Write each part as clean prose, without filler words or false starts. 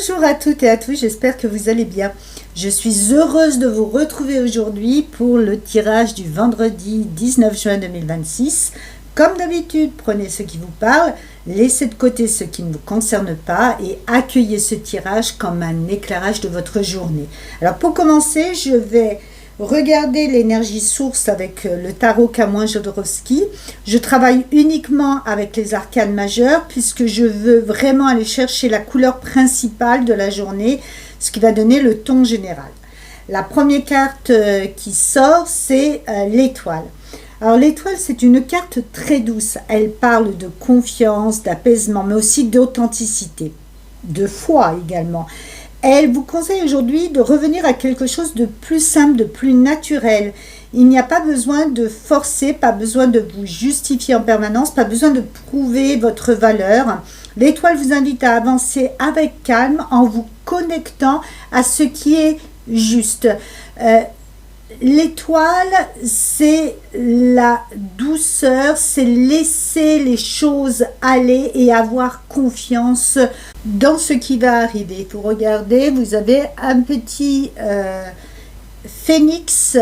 Bonjour à toutes et à tous, j'espère que vous allez bien. Je suis heureuse de vous retrouver aujourd'hui pour le tirage du vendredi 19 juin 2026. Comme d'habitude, prenez ce qui vous parle, laissez de côté ce qui ne vous concerne pas et accueillez ce tirage comme un éclairage de votre journée. Alors pour commencer, je vais regarder l'énergie source avec le tarot Camouin Jodorowsky. Je travaille uniquement avec les arcanes majeures puisque je veux vraiment aller chercher la couleur principale de la journée, ce qui va donner le ton général. La première carte qui sort, c'est l'étoile. Alors l'étoile, c'est une carte très douce. Elle parle de confiance, d'apaisement, mais aussi d'authenticité, de foi également. Elle vous conseille aujourd'hui de revenir à quelque chose de plus simple, de plus naturel. Il n'y a pas besoin de forcer, pas besoin de vous justifier en permanence, pas besoin de prouver votre valeur. L'étoile vous invite à avancer avec calme en vous connectant à ce qui est juste. L'étoile, c'est la douceur, c'est laisser les choses aller et avoir confiance dans ce qui va arriver. Vous regardez, vous avez un petit phénix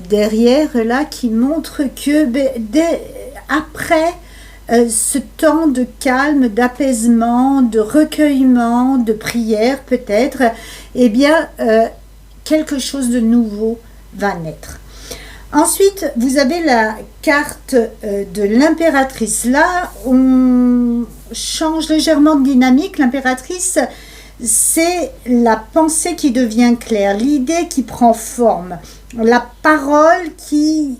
derrière là qui montre que après ce temps de calme, d'apaisement, de recueillement, de prière peut-être, eh bien quelque chose de nouveau va naître. Ensuite, vous avez la carte de l'impératrice. Là, on change légèrement de dynamique. L'impératrice, c'est la pensée qui devient claire, l'idée qui prend forme, la parole qui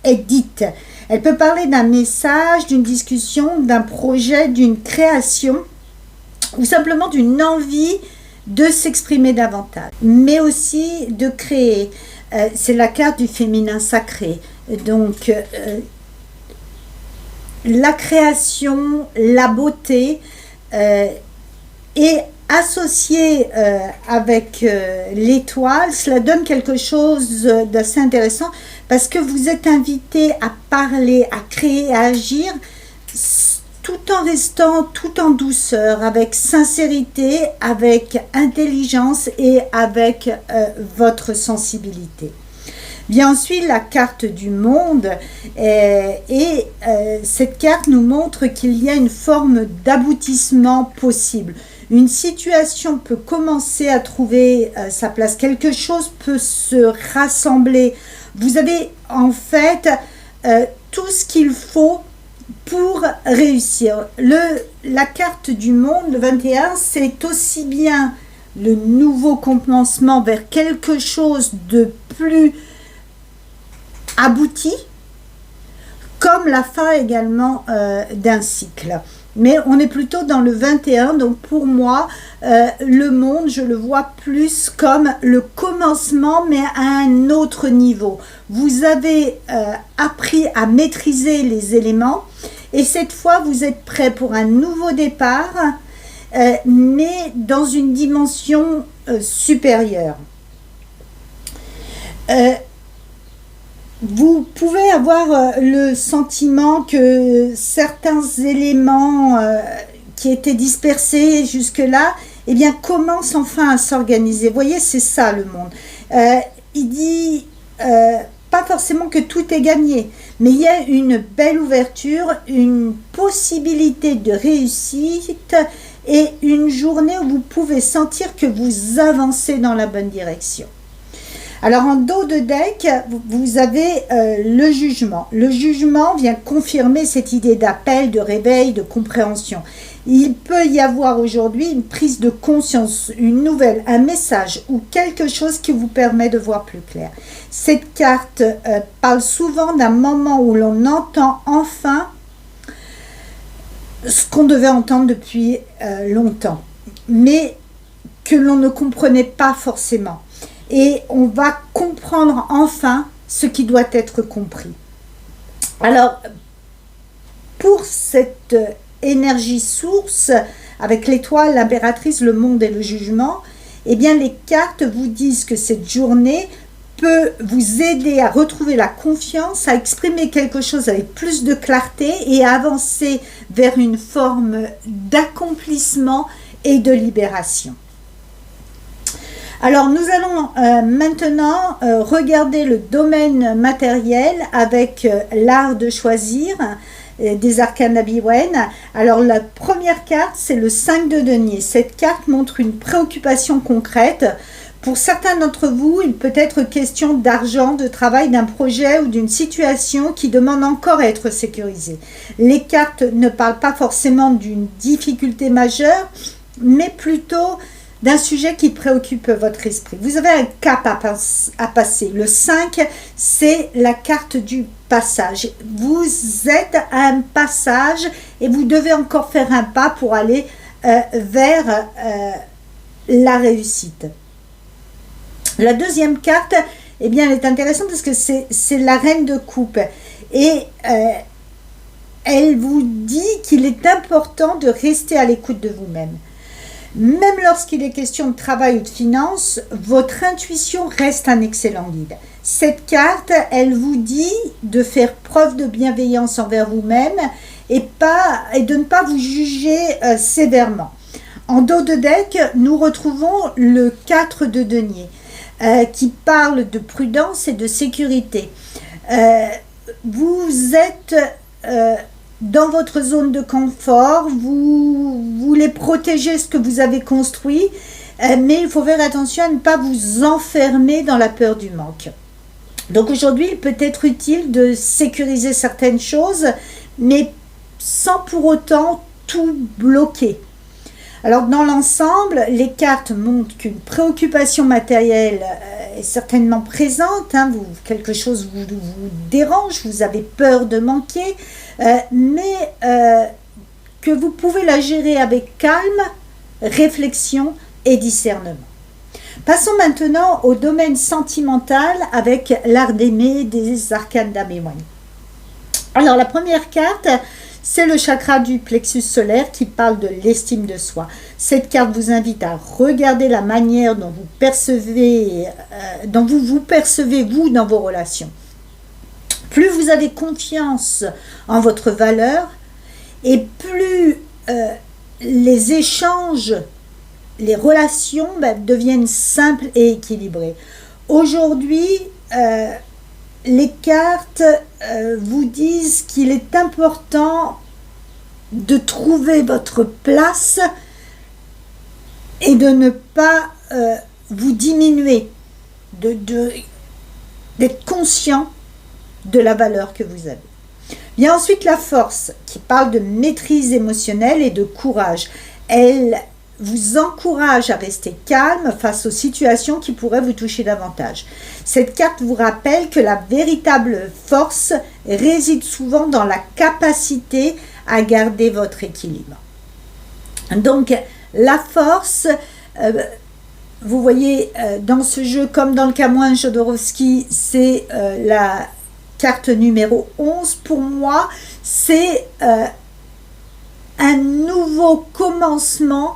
est dite. Elle peut parler d'un message, d'une discussion, d'un projet, d'une création ou simplement d'une envie de s'exprimer davantage, mais aussi de créer. C'est la carte du féminin sacré. Donc, la création, la beauté et associée avec l'étoile, cela donne quelque chose d'assez intéressant parce que vous êtes invité à parler, à créer, à agir tout en restant tout en douceur, avec sincérité, avec intelligence et avec votre sensibilité. Bien ensuite, la carte du monde, et cette carte nous montre qu'il y a une forme d'aboutissement possible. Une situation peut commencer à trouver sa place, quelque chose peut se rassembler. Vous avez en fait tout ce qu'il faut pour réussir. La carte du monde, le 21, c'est aussi bien le nouveau commencement vers quelque chose de plus abouti, comme la fin également d'un cycle. Mais on est plutôt dans le 21, donc pour moi, le monde, je le vois plus comme le commencement, mais à un autre niveau. Vous avez appris à maîtriser les éléments, et cette fois, vous êtes prêt pour un nouveau départ, mais dans une dimension supérieure. Vous pouvez avoir le sentiment que certains éléments qui étaient dispersés jusque-là, eh bien, commencent enfin à s'organiser. Vous voyez, c'est ça le monde. Il dit pas forcément que tout est gagné, mais il y a une belle ouverture, une possibilité de réussite et une journée où vous pouvez sentir que vous avancez dans la bonne direction. Alors en dos de deck, vous avez le jugement. Le jugement vient confirmer cette idée d'appel, de réveil, de compréhension. Il peut y avoir aujourd'hui une prise de conscience, une nouvelle, un message ou quelque chose qui vous permet de voir plus clair. Cette carte parle souvent d'un moment où l'on entend enfin ce qu'on devait entendre depuis longtemps, mais que l'on ne comprenait pas forcément. Et on va comprendre enfin ce qui doit être compris. Alors, pour cette énergie source, avec l'étoile, l'impératrice, le monde et le jugement, eh bien les cartes vous disent que cette journée peut vous aider à retrouver la confiance, à exprimer quelque chose avec plus de clarté et à avancer vers une forme d'accomplissement et de libération. Alors nous allons maintenant regarder le domaine matériel avec l'art de choisir des arcanes d'Abiwen. Alors la première carte, c'est le 5 de denier. Cette carte montre une préoccupation concrète. Pour certains d'entre vous, il peut être question d'argent, de travail, d'un projet ou d'une situation qui demande encore à être sécurisée. Les cartes ne parlent pas forcément d'une difficulté majeure, mais plutôt d'un sujet qui préoccupe votre esprit. Vous avez un cap à passer. Le 5, c'est la carte du passage. Vous êtes à un passage et vous devez encore faire un pas pour aller vers la réussite. La deuxième carte, eh bien, elle est intéressante parce que c'est la reine de coupe. Et elle vous dit qu'il est important de rester à l'écoute de vous-même. Même lorsqu'il est question de travail ou de finances, votre intuition reste un excellent guide. Cette carte, elle vous dit de faire preuve de bienveillance envers vous-même et de ne pas vous juger sévèrement. En dos de deck, nous retrouvons le 4 de denier qui parle de prudence et de sécurité. Vous êtes dans votre zone de confort, vous voulez protéger ce que vous avez construit, mais il faut faire attention à ne pas vous enfermer dans la peur du manque. Donc aujourd'hui, il peut être utile de sécuriser certaines choses, mais sans pour autant tout bloquer. Alors dans l'ensemble, les cartes montrent qu'une préoccupation matérielle est certainement présente, quelque chose vous dérange, vous avez peur de manquer, mais que vous pouvez la gérer avec calme, réflexion et discernement. Passons maintenant au domaine sentimental avec l'art d'aimer des arcanes d'Abiwen. Alors la première carte, c'est le chakra du plexus solaire qui parle de l'estime de soi. Cette carte vous invite à regarder la manière dont vous percevez, vous percevez vous dans vos relations. Plus vous avez confiance en votre valeur et plus les échanges, les relations deviennent simples et équilibrées. Aujourd'hui, les cartes vous disent qu'il est important de trouver votre place et de ne pas vous diminuer, d'être conscient de la valeur que vous avez. Bien ensuite la force qui parle de maîtrise émotionnelle et de courage. Elle vous encourage à rester calme face aux situations qui pourraient vous toucher davantage. Cette carte vous rappelle que la véritable force réside souvent dans la capacité à garder votre équilibre. Donc la force, vous voyez dans ce jeu comme dans le Camouin Jodorowsky, c'est la carte numéro 11. Pour moi, c'est un nouveau commencement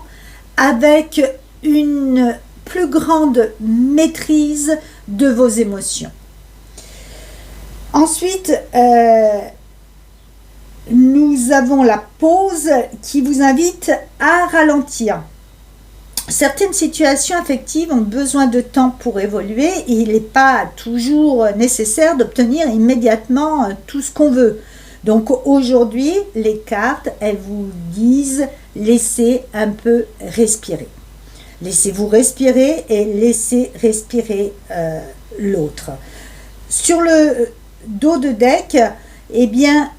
avec une plus grande maîtrise de vos émotions. Ensuite, nous avons la pause qui vous invite à ralentir. Certaines situations affectives ont besoin de temps pour évoluer et il n'est pas toujours nécessaire d'obtenir immédiatement tout ce qu'on veut. Donc aujourd'hui, les cartes, elles vous disent laissez un peu respirer. Laissez-vous respirer et laissez respirer l'autre. Sur le dos de deck, eh bien,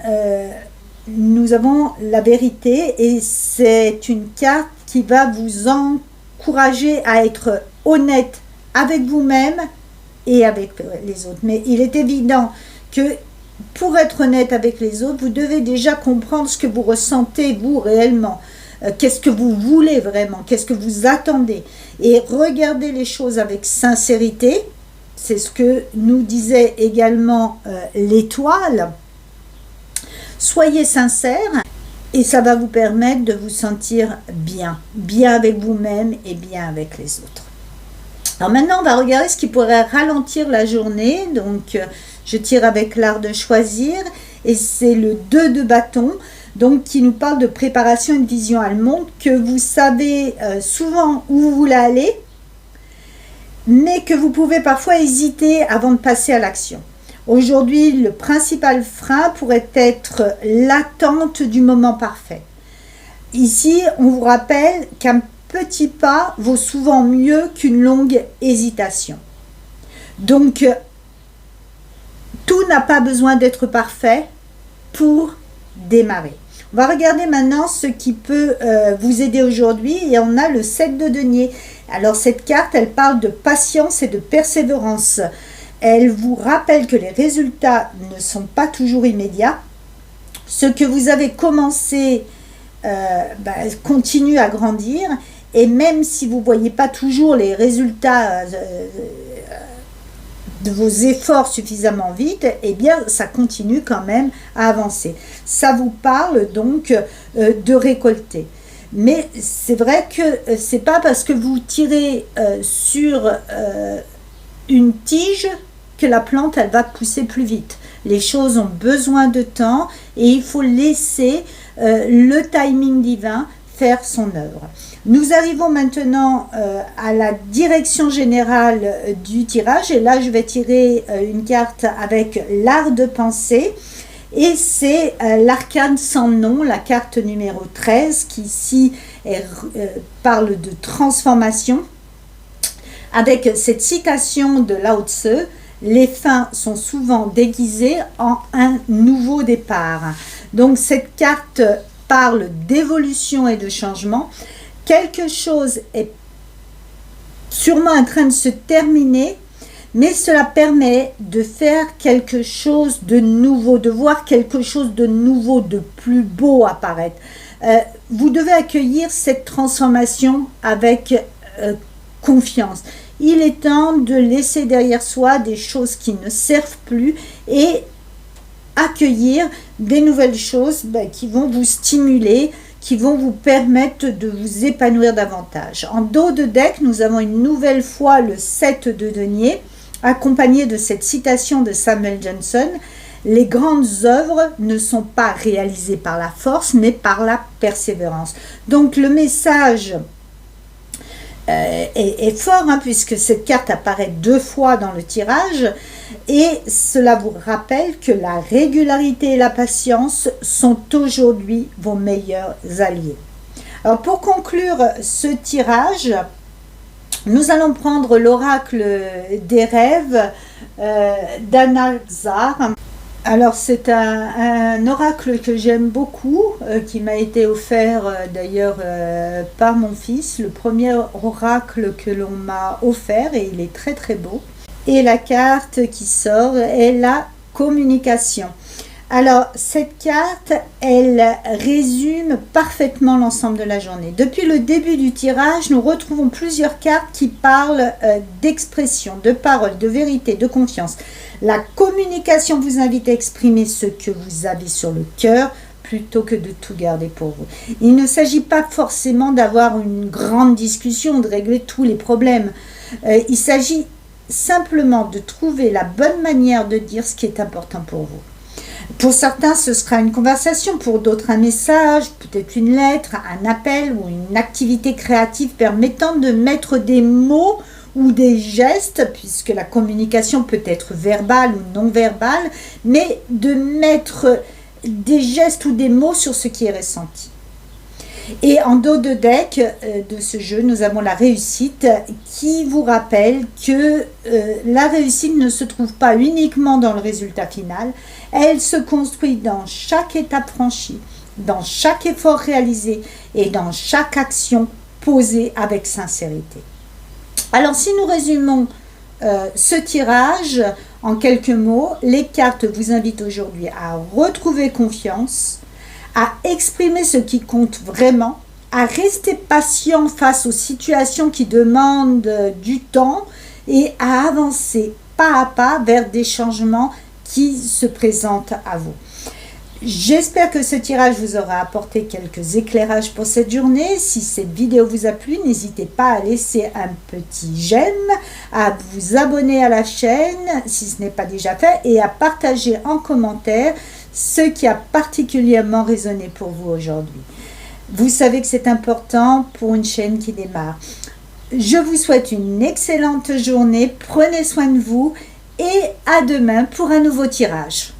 nous avons la vérité et c'est une carte qui va vous encourager à être honnête avec vous-même et avec les autres. Mais il est évident que pour être honnête avec les autres, vous devez déjà comprendre ce que vous ressentez, vous, réellement. Qu'est-ce que vous voulez vraiment? Qu'est-ce que vous attendez? Et regardez les choses avec sincérité. C'est ce que nous disait également l'étoile. Soyez sincère et ça va vous permettre de vous sentir bien. Bien avec vous-même et bien avec les autres. Alors maintenant, on va regarder ce qui pourrait ralentir la journée. Donc, je tire avec l'art de choisir et c'est le 2 de bâton. donc qui nous parle de préparation et de vision. Elle montre que vous savez souvent où vous voulez aller, mais que vous pouvez parfois hésiter avant de passer à l'action. Aujourd'hui, le principal frein pourrait être l'attente du moment parfait. Ici, on vous rappelle qu'un petit pas vaut souvent mieux qu'une longue hésitation. Donc, tout n'a pas besoin d'être parfait pour démarrer. On va regarder maintenant ce qui peut vous aider aujourd'hui, et on a le 7 de denier. Alors cette carte, elle parle de patience et de persévérance. Elle vous rappelle que les résultats ne sont pas toujours immédiats. Ce que vous avez commencé continue à grandir, et même si vous ne voyez pas toujours les résultats de vos efforts suffisamment vite, eh bien ça continue quand même à avancer. Ça vous parle donc de récolter. Mais c'est vrai que c'est pas parce que vous tirez sur une tige que la plante elle va pousser plus vite. Les choses ont besoin de temps et il faut laisser le timing divin faire son œuvre. Nous arrivons maintenant à la direction générale du tirage, et là je vais tirer une carte avec l'art de penser, et c'est l'arcane sans nom, la carte numéro 13, qui ici parle de transformation, avec cette citation de Lao Tse: les fins sont souvent déguisées en un nouveau départ. Donc cette carte parle d'évolution et de changement. Quelque chose est sûrement en train de se terminer, mais cela permet de faire quelque chose de nouveau, de voir quelque chose de nouveau, de plus beau apparaître. Vous devez accueillir cette transformation avec confiance. Il est temps de laisser derrière soi des choses qui ne servent plus et accueillir des nouvelles choses qui vont vous stimuler, qui vont vous permettre de vous épanouir davantage. En dos de deck, nous avons une nouvelle fois le 7 de denier, accompagné de cette citation de Samuel Johnson: les grandes œuvres ne sont pas réalisées par la force, mais par la persévérance. Donc le message est fort, puisque cette carte apparaît 2 fois dans le tirage, et cela vous rappelle que la régularité et la patience sont aujourd'hui vos meilleurs alliés. Alors pour conclure ce tirage, nous allons prendre l'oracle des rêves d'Analzar. Alors c'est un oracle que j'aime beaucoup, qui m'a été offert d'ailleurs par mon fils, le premier oracle que l'on m'a offert, et il est très très beau. Et la carte qui sort est la communication. Alors cette carte, elle résume parfaitement l'ensemble de la journée. Depuis le début du tirage, nous retrouvons plusieurs cartes qui parlent d'expression, de parole, de vérité, de confiance. La communication vous invite à exprimer ce que vous avez sur le cœur plutôt que de tout garder pour vous. Il ne s'agit pas forcément d'avoir une grande discussion, de régler tous les problèmes. Il s'agit simplement de trouver la bonne manière de dire ce qui est important pour vous. Pour certains, ce sera une conversation, pour d'autres un message, peut-être une lettre, un appel ou une activité créative permettant de mettre des mots ou des gestes, puisque la communication peut être verbale ou non verbale, mais de mettre des gestes ou des mots sur ce qui est ressenti. Et en dos de deck de ce jeu, nous avons la réussite, qui vous rappelle que la réussite ne se trouve pas uniquement dans le résultat final, elle se construit dans chaque étape franchie, dans chaque effort réalisé et dans chaque action posée avec sincérité. Alors si nous résumons ce tirage en quelques mots, les cartes vous invitent aujourd'hui à retrouver confiance, à exprimer ce qui compte vraiment, à rester patient face aux situations qui demandent du temps et à avancer pas à pas vers des changements qui se présentent à vous. J'espère que ce tirage vous aura apporté quelques éclairages pour cette journée. Si cette vidéo vous a plu, n'hésitez pas à laisser un petit j'aime, à vous abonner à la chaîne si ce n'est pas déjà fait et à partager en commentaire ce qui a particulièrement résonné pour vous aujourd'hui. Vous savez que c'est important pour une chaîne qui démarre. Je vous souhaite une excellente journée, prenez soin de vous et à demain pour un nouveau tirage.